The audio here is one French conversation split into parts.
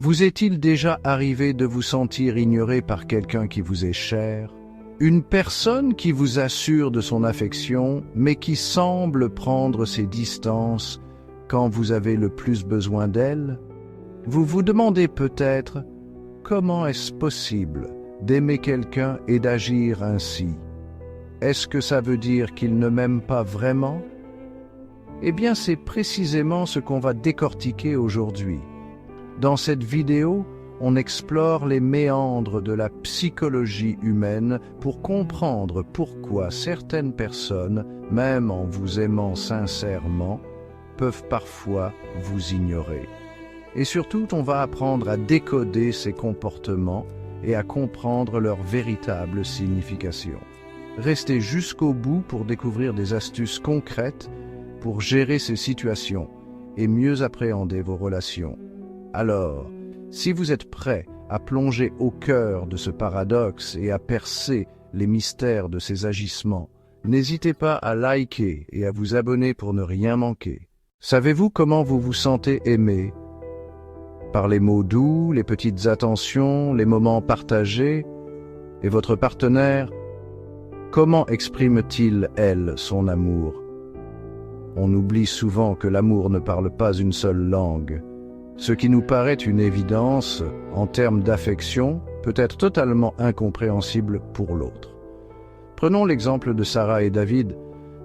Vous est-il déjà arrivé de vous sentir ignoré par quelqu'un qui vous est cher? Une personne qui vous assure de son affection, mais qui semble prendre ses distances quand vous avez le plus besoin d'elle? Vous vous demandez peut-être comment est-ce possible d'aimer quelqu'un et d'agir ainsi? Est-ce que ça veut dire qu'il ne m'aime pas vraiment? Eh bien, c'est précisément ce qu'on va décortiquer aujourd'hui. Dans cette vidéo, on explore les méandres de la psychologie humaine pour comprendre pourquoi certaines personnes, même en vous aimant sincèrement, peuvent parfois vous ignorer. Et surtout, on va apprendre à décoder ces comportements et à comprendre leur véritable signification. Restez jusqu'au bout pour découvrir des astuces concrètes pour gérer ces situations et mieux appréhender vos relations. Alors, si vous êtes prêt à plonger au cœur de ce paradoxe et à percer les mystères de ces agissements, n'hésitez pas à liker et à vous abonner pour ne rien manquer. Savez-vous comment vous vous sentez aimé? Par les mots doux, les petites attentions, les moments partagés? Et votre partenaire, comment exprime-t-il, elle, son amour? On oublie souvent que l'amour ne parle pas une seule langue. Ce qui nous paraît une évidence, en termes d'affection, peut être totalement incompréhensible pour l'autre. Prenons l'exemple de Sarah et David.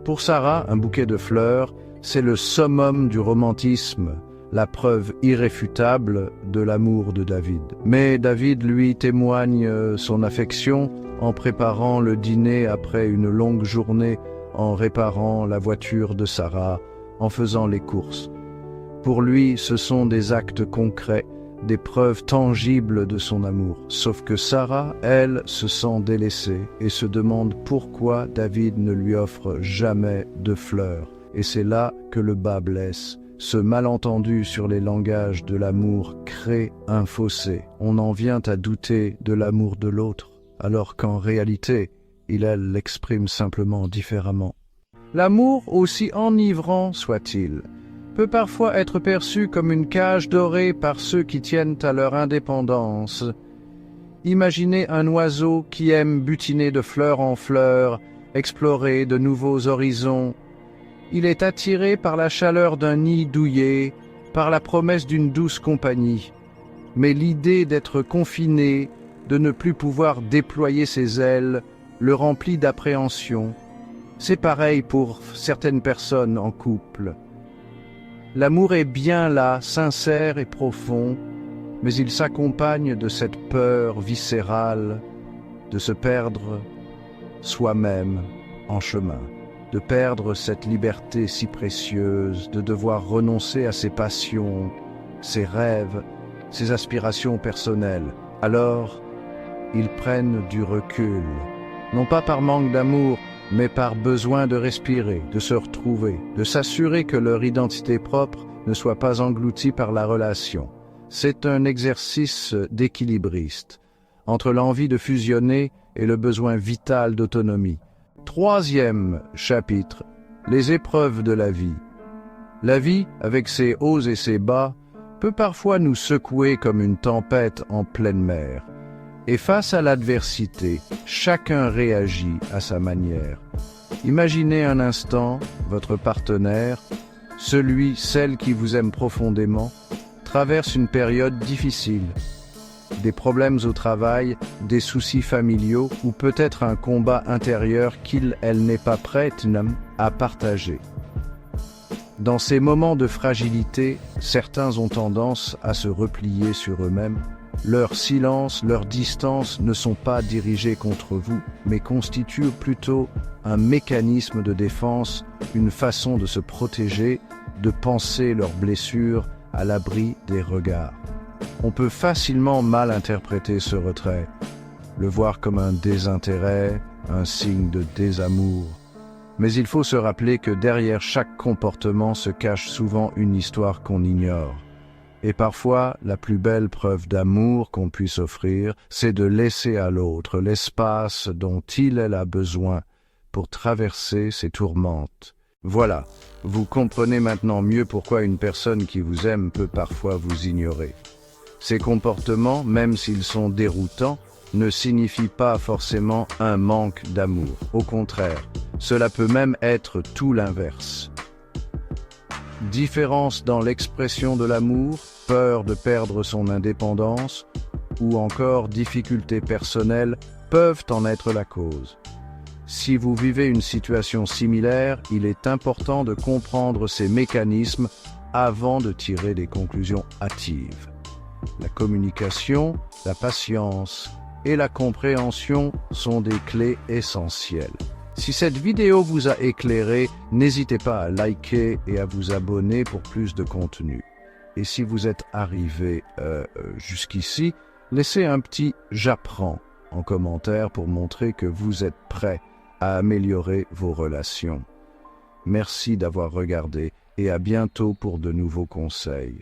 Pour Sarah, un bouquet de fleurs, c'est le summum du romantisme, la preuve irréfutable de l'amour de David. Mais David, lui, témoigne son affection en préparant le dîner après une longue journée, en réparant la voiture de Sarah, en faisant les courses. Pour lui, ce sont des actes concrets, des preuves tangibles de son amour. Sauf que Sarah, elle, se sent délaissée et se demande pourquoi David ne lui offre jamais de fleurs. Et c'est là que le bât blesse. Ce malentendu sur les langages de l'amour crée un fossé. On en vient à douter de l'amour de l'autre, alors qu'en réalité, elle l'exprime simplement différemment. L'amour, aussi enivrant soit-il, peut parfois être perçu comme une cage dorée par ceux qui tiennent à leur indépendance. Imaginez un oiseau qui aime butiner de fleur en fleur, explorer de nouveaux horizons. Il est attiré par la chaleur d'un nid douillet, par la promesse d'une douce compagnie. Mais l'idée d'être confiné, de ne plus pouvoir déployer ses ailes, le remplit d'appréhension. C'est pareil pour certaines personnes en couple. L'amour est bien là, sincère et profond, mais il s'accompagne de cette peur viscérale de se perdre soi-même en chemin, de perdre cette liberté si précieuse, de devoir renoncer à ses passions, ses rêves, ses aspirations personnelles. Alors, ils prennent du recul, non pas par manque d'amour, mais par besoin de respirer, de se retrouver, de s'assurer que leur identité propre ne soit pas engloutie par la relation. C'est un exercice d'équilibriste, entre l'envie de fusionner et le besoin vital d'autonomie. Troisième chapitre, les épreuves de la vie. La vie, avec ses hauts et ses bas, peut parfois nous secouer comme une tempête en pleine mer. Et face à l'adversité, chacun réagit à sa manière. Imaginez un instant votre partenaire, celle qui vous aime profondément, traverse une période difficile. Des problèmes au travail, des soucis familiaux ou peut-être un combat intérieur elle n'est pas prête à partager. Dans ces moments de fragilité, certains ont tendance à se replier sur eux-mêmes. Leur silence, leur distance ne sont pas dirigés contre vous, mais constituent plutôt un mécanisme de défense, une façon de se protéger, de penser leurs blessures à l'abri des regards. On peut facilement mal interpréter ce retrait, le voir comme un désintérêt, un signe de désamour. Mais il faut se rappeler que derrière chaque comportement se cache souvent une histoire qu'on ignore. Et parfois, la plus belle preuve d'amour qu'on puisse offrir, c'est de laisser à l'autre l'espace dont elle a besoin pour traverser ses tourmentes. Voilà, vous comprenez maintenant mieux pourquoi une personne qui vous aime peut parfois vous ignorer. Ces comportements, même s'ils sont déroutants, ne signifient pas forcément un manque d'amour. Au contraire, cela peut même être tout l'inverse. Différence dans l'expression de l'amour, peur de perdre son indépendance, ou encore difficultés personnelles peuvent en être la cause. Si vous vivez une situation similaire, il est important de comprendre ces mécanismes avant de tirer des conclusions hâtives. La communication, la patience et la compréhension sont des clés essentielles. Si cette vidéo vous a éclairé, n'hésitez pas à liker et à vous abonner pour plus de contenu. Et si vous êtes arrivé jusqu'ici, laissez un petit « j'apprends » en commentaire pour montrer que vous êtes prêt à améliorer vos relations. Merci d'avoir regardé et à bientôt pour de nouveaux conseils.